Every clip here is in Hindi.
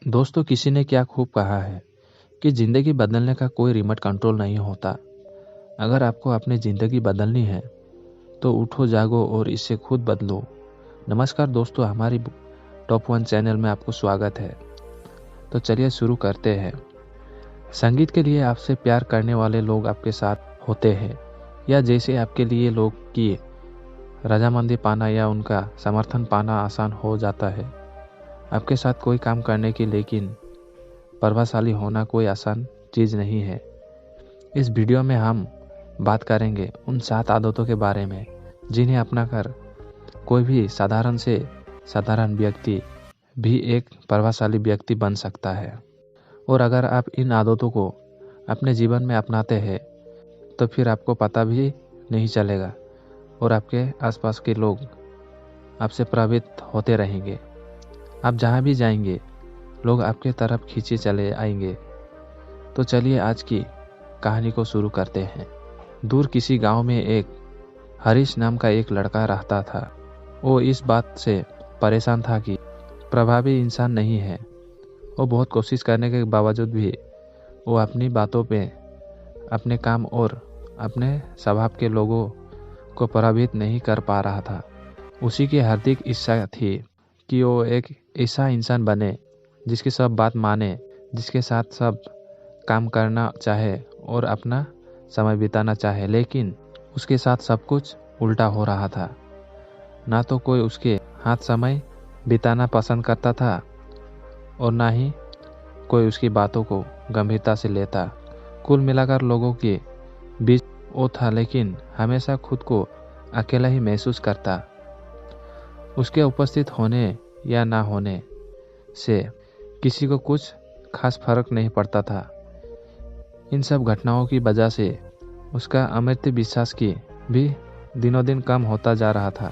दोस्तों, किसी ने क्या खूब कहा है कि ज़िंदगी बदलने का कोई रिमोट कंट्रोल नहीं होता। अगर आपको अपनी ज़िंदगी बदलनी है तो उठो, जागो और इससे खुद बदलो। नमस्कार दोस्तों, हमारी टॉप 1 चैनल में आपको स्वागत है। तो चलिए शुरू करते हैं। संगीत के लिए आपसे प्यार करने वाले लोग आपके साथ होते हैं, या जैसे आपके लिए लोग की रजामंदी पाना या उनका समर्थन पाना आसान हो जाता है आपके साथ कोई काम करने की, लेकिन प्रभावशाली होना कोई आसान चीज़ नहीं है। इस वीडियो में हम बात करेंगे उन 7 आदतों के बारे में जिन्हें अपनाकर कोई भी साधारण से साधारण व्यक्ति भी एक प्रभावशाली व्यक्ति बन सकता है। और अगर आप इन आदतों को अपने जीवन में अपनाते हैं तो फिर आपको पता भी नहीं चलेगा और आपके आसपास के लोग आपसे प्रभावित होते रहेंगे। आप जहाँ भी जाएंगे लोग आपके तरफ खींचे चले आएंगे। तो चलिए आज की कहानी को शुरू करते हैं। दूर किसी गांव में एक हरीश नाम का एक लड़का रहता था। वो इस बात से परेशान था कि प्रभावी इंसान नहीं है। वो बहुत कोशिश करने के बावजूद भी वो अपनी बातों पे, अपने काम और अपने स्वभाव के लोगों को प्रभावित नहीं कर पा रहा था। उसी की हार्दिक इच्छा थी कि वो एक ऐसा इंसान बने जिसकी सब बात माने, जिसके साथ सब काम करना चाहे और अपना समय बिताना चाहे। लेकिन उसके साथ सब कुछ उल्टा हो रहा था। ना तो कोई उसके हाथ समय बिताना पसंद करता था और ना ही कोई उसकी बातों को गंभीरता से लेता। कुल मिलाकर लोगों के बीच वो था, लेकिन हमेशा खुद को अकेला ही महसूस करता। उसके उपस्थित होने या ना होने से किसी को कुछ खास फर्क नहीं पड़ता था। इन सब घटनाओं की वजह से उसका अमृत विश्वास की भी दिनों दिन कम होता जा रहा था।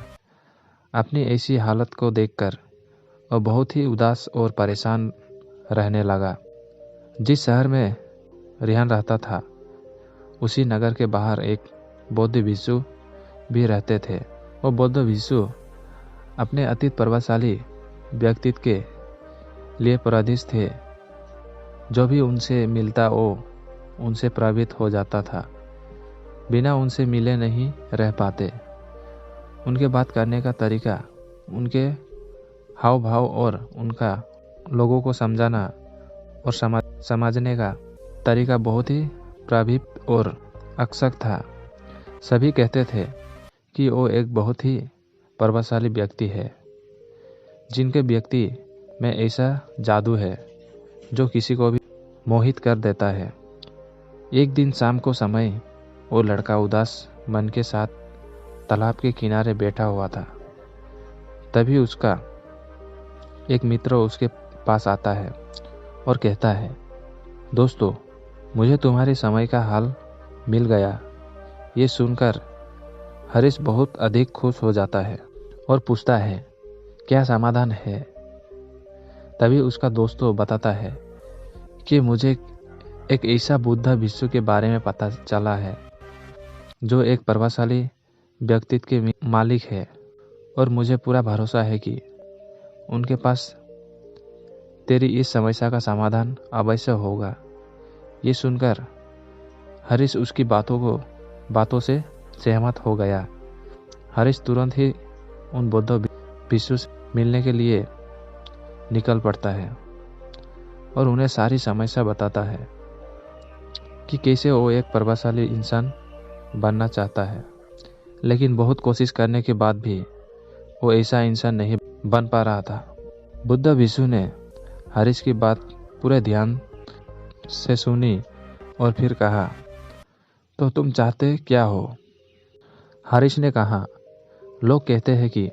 अपनी ऐसी हालत को देखकर वह बहुत ही उदास और परेशान रहने लगा। जिस शहर में रिहान रहता था उसी नगर के बाहर एक बौद्ध भिक्षु भी रहते थे। वो बौद्ध भिक्षु अपने अतीत प्रभावशाली व्यक्तित्व के लिए प्रसिद्ध थे। जो भी उनसे मिलता वो उनसे प्रभावित हो जाता था, बिना उनसे मिले नहीं रह पाते। उनके बात करने का तरीका, उनके हाव भाव और उनका लोगों को समझाना और समझने का तरीका बहुत ही प्रभावित और अक्षक था। सभी कहते थे कि वो एक बहुत ही प्रभावशाली व्यक्ति है, जिनके व्यक्ति में ऐसा जादू है जो किसी को भी मोहित कर देता है। एक दिन शाम को समय वो लड़का उदास मन के साथ तालाब के किनारे बैठा हुआ था। तभी उसका एक मित्र उसके पास आता है और कहता है, दोस्तों, मुझे तुम्हारे समय का हाल मिल गया। ये सुनकर हरीश बहुत अधिक खुश हो जाता है और पूछता है, क्या समाधान है? तभी उसका दोस्त बताता है कि मुझे एक ऐसा बुद्ध भिक्षु के बारे में पता चला है जो एक प्रभावशाली व्यक्तित्व के मालिक है, और मुझे पूरा भरोसा है कि उनके पास तेरी इस समस्या का समाधान अवश्य होगा। ये सुनकर हरीश उसकी बातों से सहमत हो गया। हरीश तुरंत ही उन बौद्ध भिक्षु से मिलने के लिए निकल पड़ता है और उन्हें सारी समस्या बताता है कि कैसे वो एक प्रभावशाली इंसान बनना चाहता है, लेकिन बहुत कोशिश करने के बाद भी वो ऐसा इंसान नहीं बन पा रहा था। बुद्ध भिक्षु ने हरीश की बात पूरे ध्यान से सुनी और फिर कहा, तो तुम चाहते क्या हो? हरीश ने कहा, लोग कहते हैं कि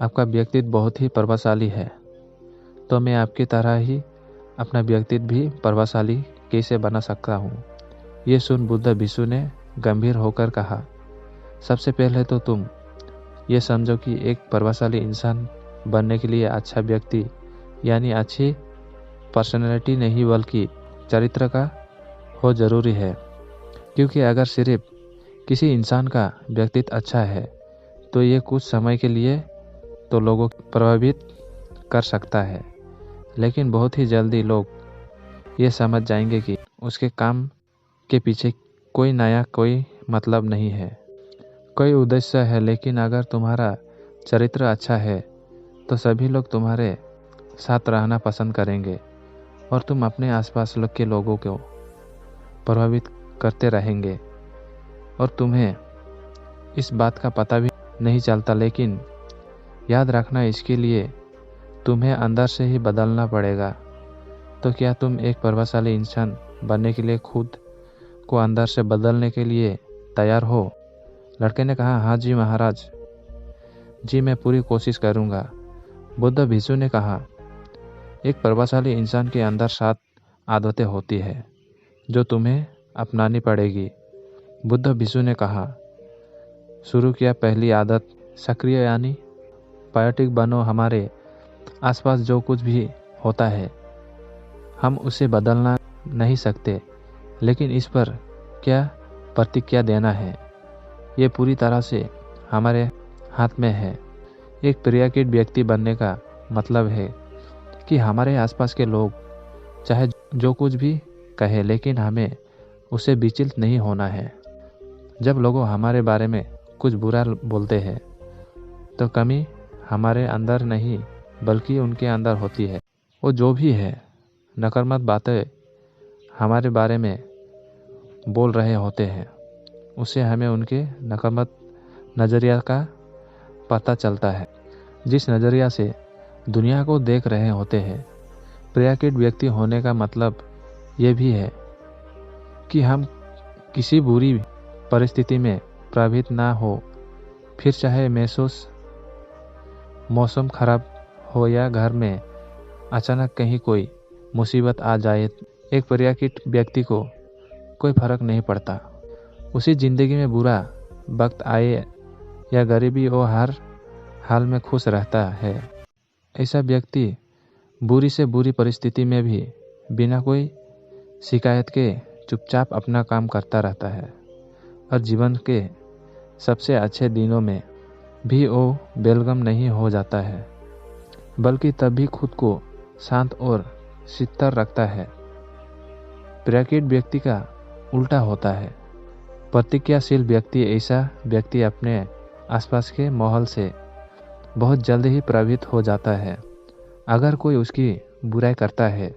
आपका व्यक्तित्व बहुत ही प्रभावशाली है, तो मैं आपकी तरह ही अपना व्यक्तित्व भी प्रभावशाली कैसे बना सकता हूँ? ये सुन बुद्ध भिक्षु ने गंभीर होकर कहा, सबसे पहले तो तुम ये समझो कि एक प्रभावशाली इंसान बनने के लिए अच्छा व्यक्ति यानी अच्छी पर्सनैलिटी नहीं बल्कि चरित्र का हो जरूरी है। क्योंकि अगर सिर्फ किसी इंसान का व्यक्तित्व अच्छा है तो ये कुछ समय के लिए तो लोगों को प्रभावित कर सकता है, लेकिन बहुत ही जल्दी लोग ये समझ जाएंगे कि उसके काम के पीछे कोई मतलब नहीं है, कोई उद्देश्य है। लेकिन अगर तुम्हारा चरित्र अच्छा है तो सभी लोग तुम्हारे साथ रहना पसंद करेंगे और तुम अपने आसपास के लोगों को प्रभावित करते रहेंगे और तुम्हें इस बात का पता भी नहीं चलता। लेकिन याद रखना, इसके लिए तुम्हें अंदर से ही बदलना पड़ेगा। तो क्या तुम एक प्रभावशाली इंसान बनने के लिए खुद को अंदर से बदलने के लिए तैयार हो? लड़के ने कहा, हाँ जी महाराज जी, मैं पूरी कोशिश करूँगा। बुद्ध भिक्षु ने कहा, एक प्रभावशाली इंसान के अंदर 7 आदतें होती है जो तुम्हें अपनानी पड़ेगी। बुद्ध भिक्षु ने कहा, शुरू किया पहली आदत, सक्रिय यानी पायोटिक बनो। हमारे आसपास जो कुछ भी होता है हम उसे बदलना नहीं सकते, लेकिन इस पर क्या प्रतिक्रिया देना है ये पूरी तरह से हमारे हाथ में है। एक प्रियकृत व्यक्ति बनने का मतलब है कि हमारे आसपास के लोग चाहे जो कुछ भी कहे, लेकिन हमें उससे विचलित नहीं होना है। जब लोग हमारे बारे में कुछ बुरा बोलते हैं तो कमी हमारे अंदर नहीं बल्कि उनके अंदर होती है। वो जो भी है नकारात्मक बातें हमारे बारे में बोल रहे होते हैं, उससे हमें उनके नकारात्मक नज़रिया का पता चलता है, जिस नज़रिया से दुनिया को देख रहे होते हैं। प्रियकृत व्यक्ति होने का मतलब ये भी है कि हम किसी बुरी परिस्थिति में प्रभावित ना हो, फिर चाहे मौसम खराब हो या घर में अचानक कहीं कोई मुसीबत आ जाए। एक प्रियकृत व्यक्ति को कोई फर्क नहीं पड़ता, उसी ज़िंदगी में बुरा वक्त आए या गरीबी, वो हर हाल में खुश रहता है। ऐसा व्यक्ति बुरी से बुरी परिस्थिति में भी बिना कोई शिकायत के चुपचाप अपना काम करता रहता है और जीवन के सबसे अच्छे दिनों में भी वो बेलगम नहीं हो जाता है, बल्कि तब भी खुद को शांत और स्थिर रखता है। प्रियकृत व्यक्ति का उल्टा होता है। प्रतिक्रियाशील व्यक्ति ऐसा व्यक्ति अपने आसपास के माहौल से बहुत जल्द ही प्रभावित हो जाता है। अगर कोई उसकी बुराई करता है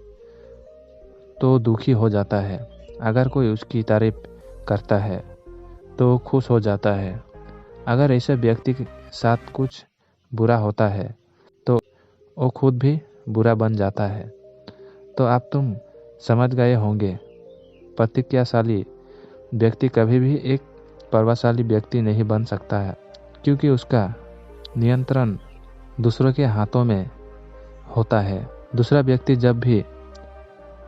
तो दुखी हो जाता है, अगर कोई उसकी तारीफ करता है तो खुश हो जाता है। अगर ऐसे व्यक्ति के साथ कुछ बुरा होता है तो वो खुद भी बुरा बन जाता है। तो अब तुम समझ गए होंगे, प्रतिक्रियाशाली व्यक्ति कभी भी एक प्रभावशाली व्यक्ति नहीं बन सकता है, क्योंकि उसका नियंत्रण दूसरों के हाथों में होता है। दूसरा व्यक्ति जब भी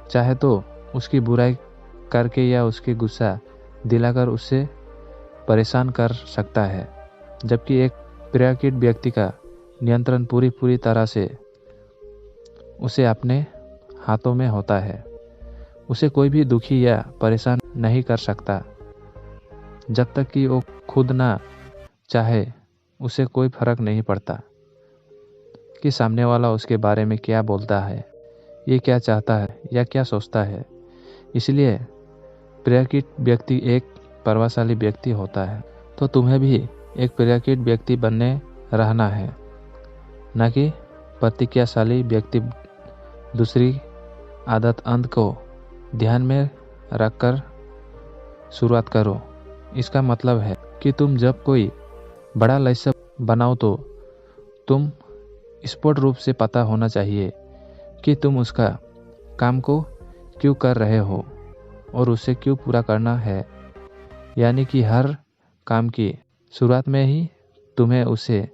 चाहे तो उसकी बुराई करके या उसकी गुस्सा दिलाकर उससे परेशान कर सकता है, जबकि एक प्रियकृत व्यक्ति का नियंत्रण पूरी तरह से उसे अपने हाथों में होता है। उसे कोई भी दुखी या परेशान नहीं कर सकता। जब तक कि वो खुद ना चाहे उसे कोई फर्क नहीं पड़ता कि सामने वाला उसके बारे में क्या बोलता है, ये क्या चाहता है या क्या सोचता है। इसलिए प्रियकृत व्यक्ति एक प्रभावशाली व्यक्ति होता है। तो तुम्हें भी एक प्रियकृत व्यक्ति बनने रहना है, न कि प्रतिक्रियाशाली व्यक्ति। दूसरी आदत अंत को ध्यान में रखकर शुरुआत करो। इसका मतलब है कि तुम जब कोई बड़ा लक्ष्य बनाओ तो तुम स्पष्ट रूप से पता होना चाहिए कि तुम उसका काम को क्यों कर रहे हो और उसे क्यों पूरा करना है। यानी कि हर काम की शुरुआत में ही तुम्हें उसे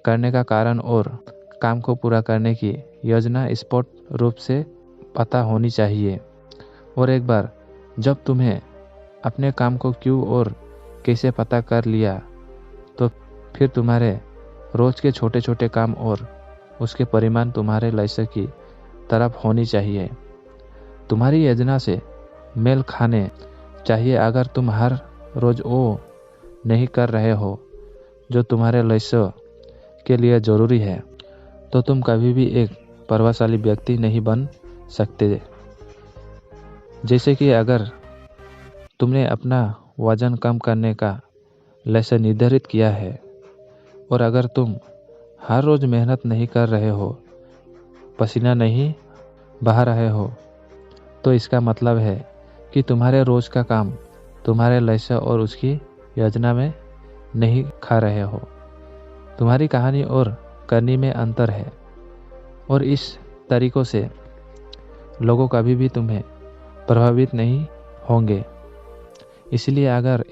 करने का कारण और काम को पूरा करने की योजना स्पष्ट रूप से पता होनी चाहिए। और एक बार जब तुम्हें अपने काम को क्यों और कैसे पता कर लिया, तो फिर तुम्हारे रोज के छोटे छोटे काम और उसके परिमाण तुम्हारे लक्ष्य की तरफ होनी चाहिए, तुम्हारी योजना से मेल खाने चाहिए। अगर तुम हर रोज वो नहीं कर रहे हो जो तुम्हारे लक्ष्य के लिए जरूरी है, तो तुम कभी भी एक प्रभावशाली व्यक्ति नहीं बन सकते। जैसे कि अगर तुमने अपना वजन कम करने का लक्ष्य निर्धारित किया है और अगर तुम हर रोज मेहनत नहीं कर रहे हो, पसीना नहीं बहा रहे हो, तो इसका मतलब है कि तुम्हारे रोज का काम तुम्हारे लक्ष्य और उसकी योजना में नहीं खा रहे हो। तुम्हारी कहानी और करनी में अंतर है और इस तरीकों से लोगों कभी भी तुम्हें प्रभावित नहीं होंगे। इसलिए अगर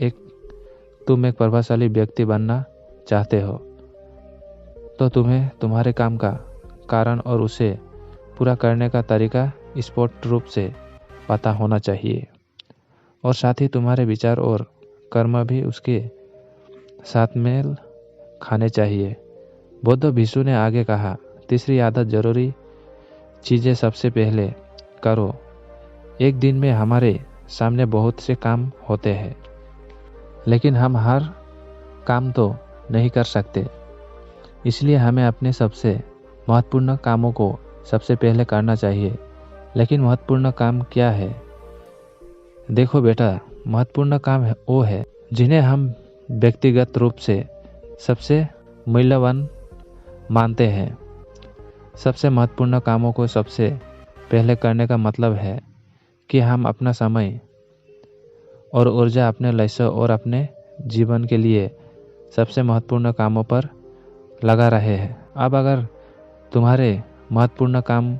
तुम एक प्रभावशाली व्यक्ति बनना चाहते हो तो तुम्हें तुम्हारे काम का कारण और उसे पूरा करने का तरीका स्पष्ट रूप से पता होना चाहिए और साथ ही तुम्हारे विचार और कर्म भी उसके साथ मेल खाने चाहिए। बुद्ध भिक्षु ने आगे कहा, तीसरी आदत जरूरी चीज़ें सबसे पहले करो। एक दिन में हमारे सामने बहुत से काम होते हैं, लेकिन हम हर काम तो नहीं कर सकते। इसलिए हमें अपने सबसे महत्वपूर्ण कामों को सबसे पहले करना चाहिए। लेकिन महत्वपूर्ण काम क्या है? देखो बेटा, महत्वपूर्ण काम वो है जिन्हें हम व्यक्तिगत रूप से सबसे मूल्यवान मानते हैं। सबसे महत्वपूर्ण कामों को सबसे पहले करने का मतलब है कि हम अपना समय और ऊर्जा अपने लक्ष्य और अपने जीवन के लिए सबसे महत्वपूर्ण कामों पर लगा रहे हैं। अब अगर तुम्हारे महत्वपूर्ण काम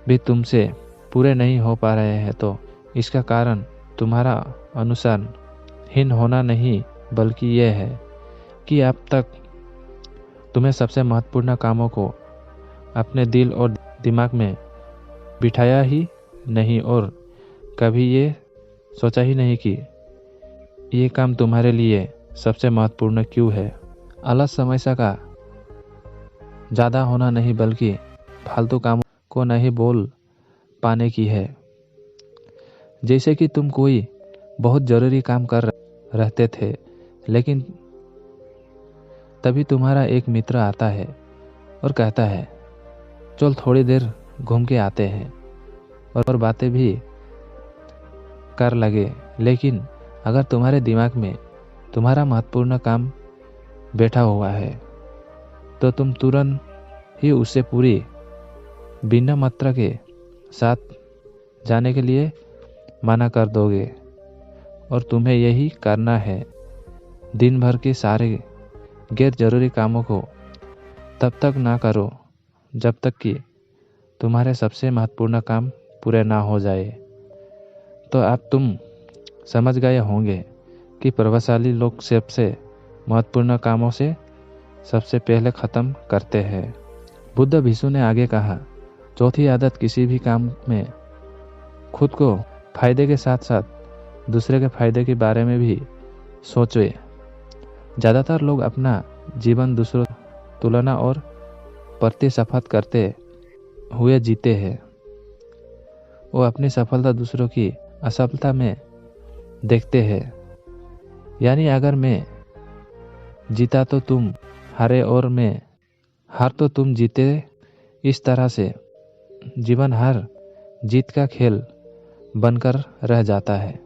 भी तुमसे पूरे नहीं हो पा रहे हैं तो इसका कारण तुम्हारा अनुशासनहीन होना नहीं, बल्कि यह है कि अब तक तुम्हें सबसे महत्वपूर्ण कामों को अपने दिल और दिमाग में बिठाया ही नहीं और कभी ये सोचा ही नहीं कि ये काम तुम्हारे लिए सबसे महत्वपूर्ण क्यों है। अलस समस्या का ज़्यादा होना नहीं, बल्कि फालतू कामों को नहीं बोल पाने की है। जैसे कि तुम कोई बहुत ज़रूरी काम कर रहते थे, लेकिन तभी तुम्हारा एक मित्र आता है और कहता है, चल थोड़ी देर घूम के आते हैं, और बातें भी कर लगे। लेकिन अगर तुम्हारे दिमाग में तुम्हारा महत्वपूर्ण काम बैठा हुआ है तो तुम तुरंत ही उसे पूरी बिना मात्रा के साथ जाने के लिए मना कर दोगे और तुम्हें यही करना है। दिन भर के सारे गैर जरूरी कामों को तब तक ना करो जब तक कि तुम्हारे सबसे महत्वपूर्ण काम पूरे ना हो जाए। तो अब तुम समझ गए होंगे कि प्रभावशाली लोग सबसे महत्वपूर्ण कामों से सबसे पहले ख़त्म करते हैं। बुद्ध भिक्षु ने आगे कहा, चौथी आदत, किसी भी काम में खुद को फायदे के साथ साथ दूसरे के फायदे के बारे में भी सोचे। ज़्यादातर लोग अपना जीवन दूसरों तुलना और प्रतिस्पर्धा करते हुए जीते हैं। वो अपनी सफलता दूसरों की असफलता में देखते हैं। यानी अगर मैं जीता तो तुम हारे और मैं हार तो तुम जीते। इस तरह से जीवन हार जीत का खेल बनकर रह जाता है।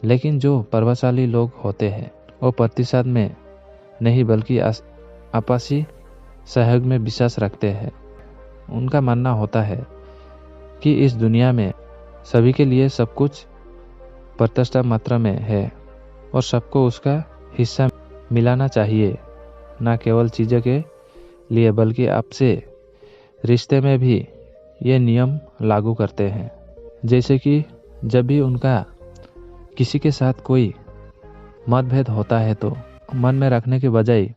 लेकिन जो प्रभावशाली लोग होते हैं वो प्रतिशत में नहीं, बल्कि आपसी सहयोग में विश्वास रखते हैं। उनका मानना होता है कि इस दुनिया में सभी के लिए सब कुछ पर्याप्त मात्रा में है और सबको उसका हिस्सा मिलाना चाहिए। न केवल चीज़ों के लिए बल्कि आपसे रिश्ते में भी ये नियम लागू करते हैं। जैसे कि जब भी उनका किसी के साथ कोई मतभेद होता है तो मन में रखने के बजाय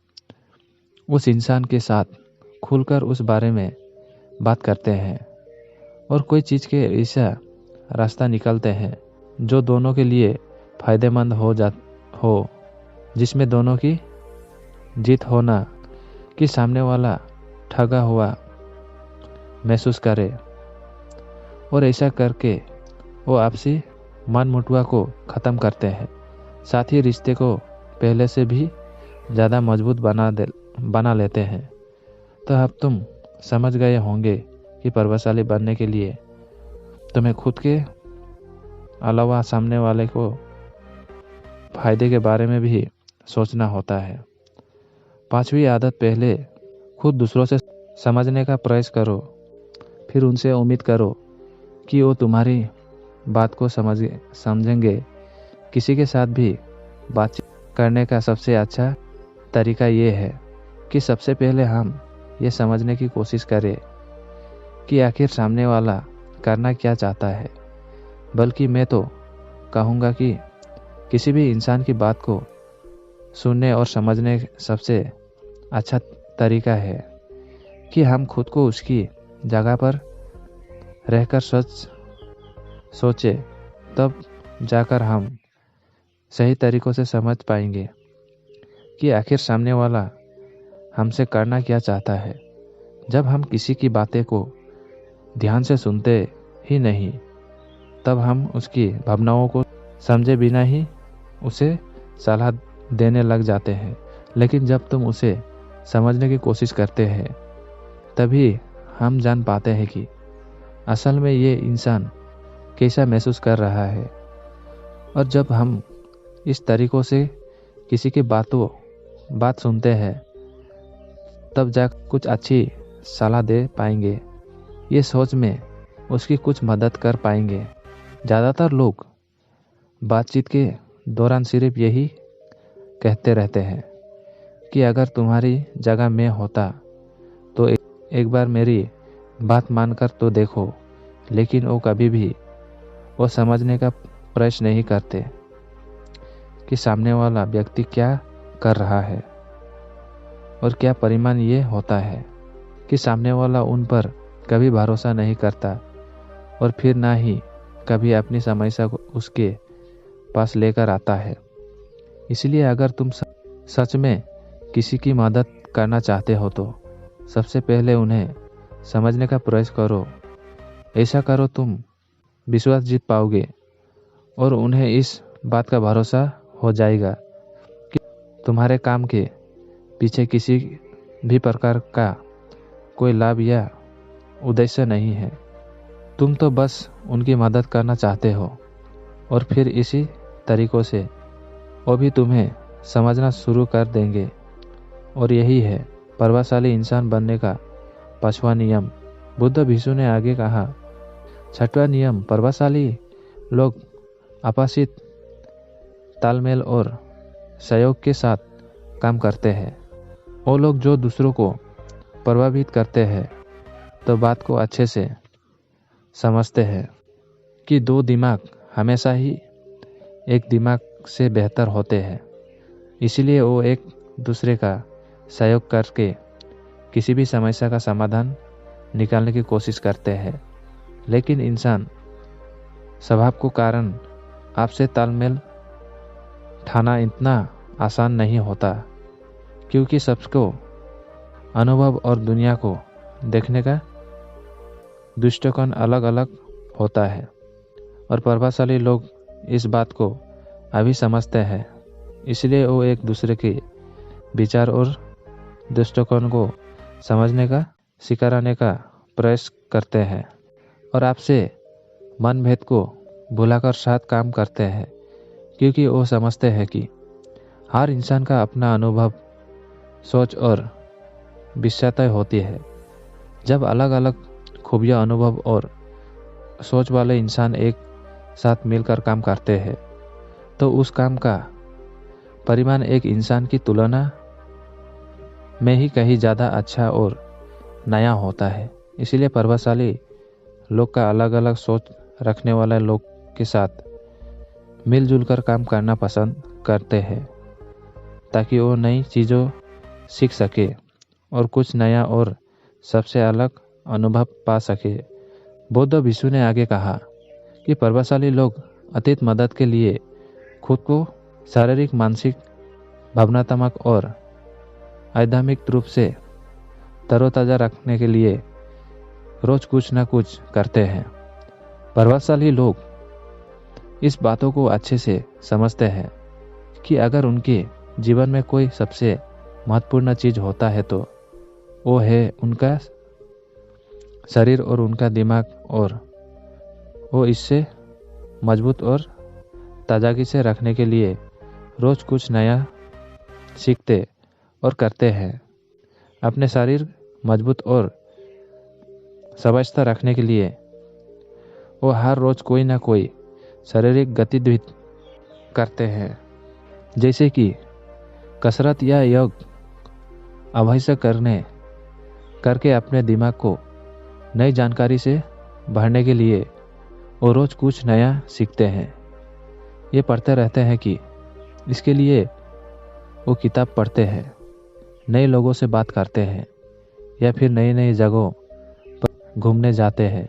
उस इंसान के साथ खुलकर उस बारे में बात करते हैं और कोई चीज़ के ऐसा रास्ता निकालते हैं जो दोनों के लिए फ़ायदेमंद हो, जिसमें दोनों की जीत होना कि सामने वाला ठगा हुआ महसूस करे। और ऐसा करके वो आपसी मनमुटाव को ख़त्म करते हैं। साथ ही रिश्ते को पहले से भी ज़्यादा मजबूत बना लेते हैं। तो अब तुम समझ गए होंगे कि प्रभावशाली बनने के लिए तुम्हें खुद के अलावा सामने वाले को फायदे के बारे में भी सोचना होता है। 5वीं आदत, पहले खुद दूसरों से समझने का प्रयास करो, फिर उनसे उम्मीद करो कि वो तुम्हारी बात को समझेंगे। किसी के साथ भी बातचीत करने का सबसे अच्छा तरीका ये है कि सबसे पहले हम ये समझने की कोशिश करें कि आखिर सामने वाला करना क्या चाहता है। बल्कि मैं तो कहूँगा कि किसी भी इंसान की बात को सुनने और समझने सबसे अच्छा तरीका है कि हम खुद को उसकी जगह पर रहकर सोचें, तब जाकर हम सही तरीकों से समझ पाएंगे कि आखिर सामने वाला हमसे करना क्या चाहता है। जब हम किसी की बातें को ध्यान से सुनते ही नहीं, तब हम उसकी भावनाओं को समझे बिना ही उसे सलाह देने लग जाते हैं। लेकिन जब तुम उसे समझने की कोशिश करते हैं, तभी हम जान पाते हैं कि असल में ये इंसान कैसा महसूस कर रहा है। और जब हम इस तरीकों से किसी की बात सुनते हैं, तब जा कुछ अच्छी सलाह दे पाएंगे, ये सोच में उसकी कुछ मदद कर पाएंगे। ज़्यादातर लोग बातचीत के दौरान सिर्फ यही कहते रहते हैं कि अगर तुम्हारी जगह मैं होता तो एक बार मेरी बात मानकर तो देखो। लेकिन वो कभी भी वो समझने का प्रयास नहीं करते कि सामने वाला व्यक्ति क्या कर रहा है और क्या परिणाम ये होता है कि सामने वाला उन पर कभी भरोसा नहीं करता और फिर ना ही कभी अपनी समस्या को उसके पास लेकर आता है। इसलिए अगर तुम सच में किसी की मदद करना चाहते हो तो सबसे पहले उन्हें समझने का प्रयास करो। ऐसा करो तुम विश्वास जीत पाओगे और उन्हें इस बात का भरोसा हो जाएगा कि तुम्हारे काम के पीछे किसी भी प्रकार का कोई लाभ या उद्देश्य नहीं है। तुम तो बस उनकी मदद करना चाहते हो और फिर इसी तरीकों से वो भी तुम्हें समझना शुरू कर देंगे। और यही है प्रभावशाली इंसान बनने का 5वां नियम। बुद्ध भिक्षु ने आगे कहा, 6वां नियम, प्रभावशाली लोग आपसी तालमेल और सहयोग के साथ काम करते हैं। वो लोग जो दूसरों को प्रभावित करते हैं तो बात को अच्छे से समझते हैं कि 2 दिमाग हमेशा ही एक दिमाग से बेहतर होते हैं। इसलिए वो एक दूसरे का सहयोग करके किसी भी समस्या का समाधान निकालने की कोशिश करते हैं। लेकिन इंसान स्वभाव के कारण आपसे तालमेल ठाना इतना आसान नहीं होता, क्योंकि सबको अनुभव और दुनिया को देखने का दृष्टिकोण अलग अलग होता है। और प्रभावशाली लोग इस बात को अभी समझते हैं, इसलिए वो एक दूसरे के विचार और दृष्टिकोण को समझने का स्वीकारने का प्रयास करते हैं और आपसे मनभेद को भुलाकर साथ काम करते हैं, क्योंकि वो समझते हैं कि हर इंसान का अपना अनुभव, सोच और विशेषताएं होती है। जब अलग अलग खूबियाँ, अनुभव और सोच वाले इंसान एक साथ मिलकर काम करते हैं तो उस काम का परिणाम एक इंसान की तुलना में ही कहीं ज़्यादा अच्छा और नया होता है। इसलिए प्रभावशाली लोग का अलग अलग सोच रखने वाले लोग के साथ मिलजुल कर काम करना पसंद करते हैं, ताकि वो नई चीज़ों सीख सके और कुछ नया और सबसे अलग अनुभव पा सके। बुद्ध भिक्षु ने आगे कहा कि प्रभावशाली लोग अतीत मदद के लिए खुद को शारीरिक, मानसिक, भावनात्मक और आध्यात्मिक रूप से तरोताज़ा रखने के लिए रोज कुछ न कुछ करते हैं। प्रभावशाली लोग इस बातों को अच्छे से समझते हैं कि अगर उनके जीवन में कोई सबसे महत्वपूर्ण चीज़ होता है तो वो है उनका शरीर और उनका दिमाग, और वो इससे मजबूत और ताजगी से रखने के लिए रोज़ कुछ नया सीखते और करते हैं। अपने शरीर मजबूत और स्वस्थ रखने के लिए वो हर रोज़ कोई ना कोई शारीरिक गतिविधि करते हैं, जैसे कि कसरत या योग अभ्यास करके अपने दिमाग को नई जानकारी से भरने के लिए वो रोज़ कुछ नया सीखते हैं। ये पढ़ते रहते हैं कि इसके लिए वो किताब पढ़ते हैं, नए लोगों से बात करते हैं या फिर नई नई जगहों पर घूमने जाते हैं।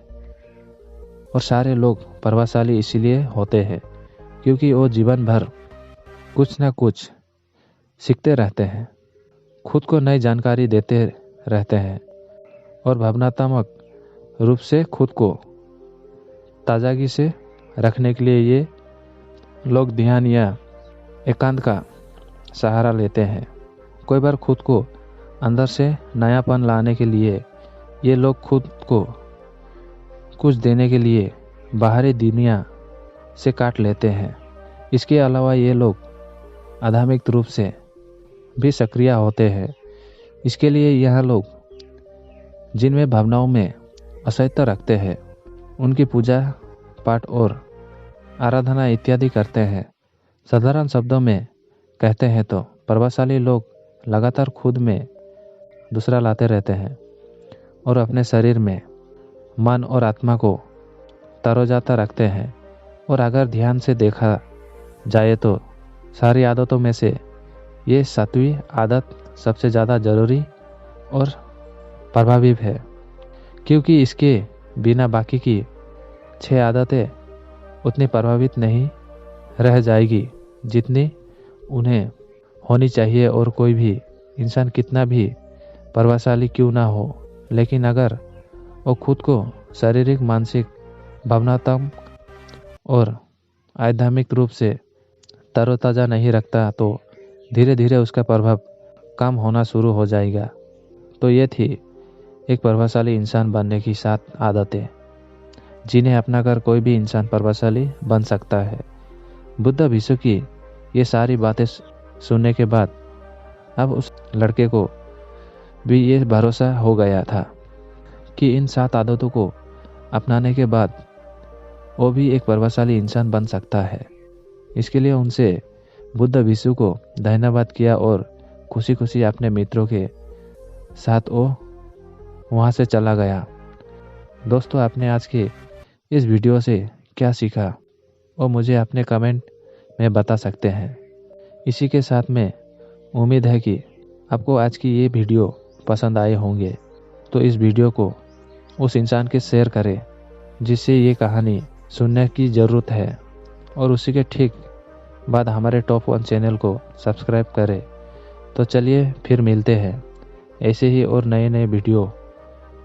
और सारे लोग प्रभावशाली इसीलिए होते हैं क्योंकि वो जीवन भर कुछ ना कुछ सीखते रहते हैं, खुद को नई जानकारी देते रहते हैं और भावनात्मक रूप से खुद को ताजगी से रखने के लिए ये लोग ध्यान या एकांत का सहारा लेते हैं। कोई बार खुद को अंदर से नयापन लाने के लिए ये लोग खुद को कुछ देने के लिए बाहरी दुनिया से काट लेते हैं। इसके अलावा ये लोग आध्यात्मिक रूप से भी सक्रिय होते हैं। इसके लिए यह लोग जिनमें भावनाओं में असह्यता रखते हैं उनकी पूजा पाठ और आराधना इत्यादि करते हैं। साधारण शब्दों में कहते हैं तो प्रभावशाली लोग लगातार खुद में दूसरा लाते रहते हैं और अपने शरीर में मन और आत्मा को तरोताज़ा रखते हैं। और अगर ध्यान से देखा जाए तो सारी आदतों में से ये 7वीं आदत सबसे ज़्यादा ज़रूरी और प्रभावी है, क्योंकि इसके बिना बाकी की 6 आदतें उतनी प्रभावित नहीं रह जाएगी जितनी उन्हें होनी चाहिए। और कोई भी इंसान कितना भी प्रभावशाली क्यों ना हो, लेकिन अगर वो खुद को शारीरिक, मानसिक, भावनात्मक और आध्यात्मिक रूप से तरोताज़ा नहीं रखता तो धीरे धीरे उसका प्रभाव कम होना शुरू हो जाएगा। तो ये थी एक प्रभावशाली इंसान बनने की 7 आदतें, जिन्हें अपनाकर कोई भी इंसान प्रभावशाली बन सकता है। बुद्ध भिक्षु की ये सारी बातें सुनने के बाद अब उस लड़के को भी ये भरोसा हो गया था कि इन 7 आदतों को अपनाने के बाद वो भी एक प्रभावशाली इंसान बन सकता है। इसके लिए उनसे बुद्ध भिक्षु को धन्यवाद किया और खुशी खुशी अपने मित्रों के साथ वो वहाँ से चला गया। दोस्तों, आपने आज के इस वीडियो से क्या सीखा वो मुझे अपने कमेंट में बता सकते हैं। इसी के साथ में उम्मीद है कि आपको आज की ये वीडियो पसंद आए होंगे, तो इस वीडियो को उस इंसान के शेयर करें जिससे ये कहानी सुनने की ज़रूरत है, और उसी के ठीक बाद हमारे टॉप 1 चैनल को सब्सक्राइब करें। तो चलिए फिर मिलते हैं ऐसे ही और नए नए वीडियो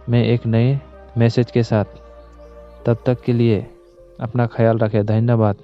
में एक नए मैसेज के साथ। तब तक के लिए अपना ख्याल रखें। धन्यवाद।